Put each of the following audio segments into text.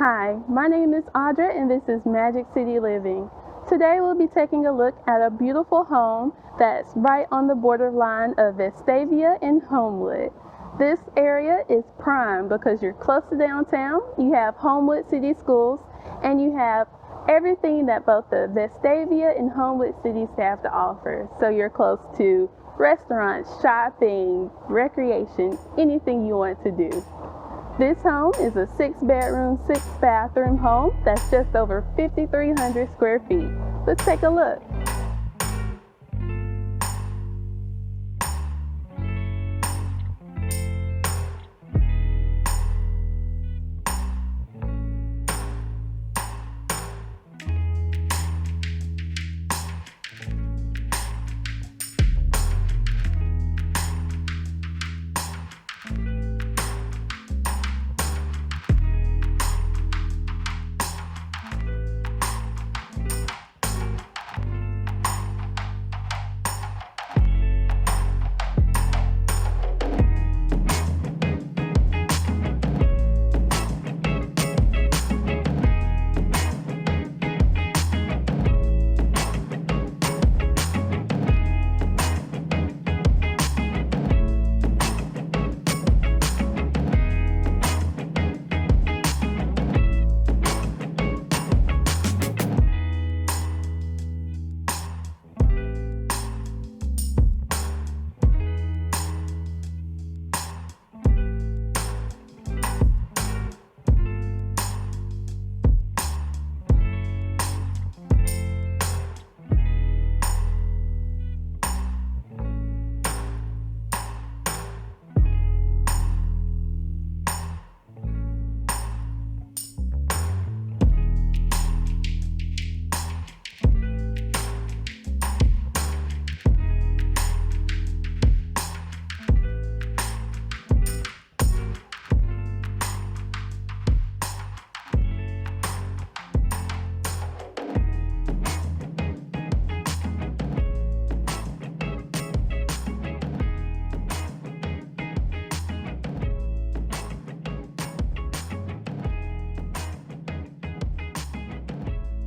Hi, my name is Audra and this is Magic City Living. Today we'll be taking a look at a beautiful home that's right on the borderline of Vestavia and Homewood. This area is prime because you're close to downtown, you have Homewood City Schools, and you have everything that both the Vestavia and Homewood cities have to offer. So you're close to restaurants, shopping, recreation, anything you want to do. This home is a 6-bedroom, 6-bathroom home that's just over 5,300 square feet. Let's take a look.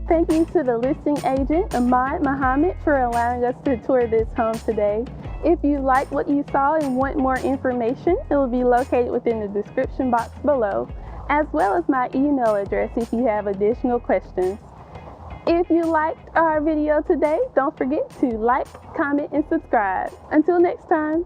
Thank you to the listing agent, Ahmad Muhammad, for allowing us to tour this home today. If you like what you saw and want more information, it will be located within the description box below, as well as my email address if you have additional questions. If you liked our video today, don't forget to like, comment, and subscribe. Until next time.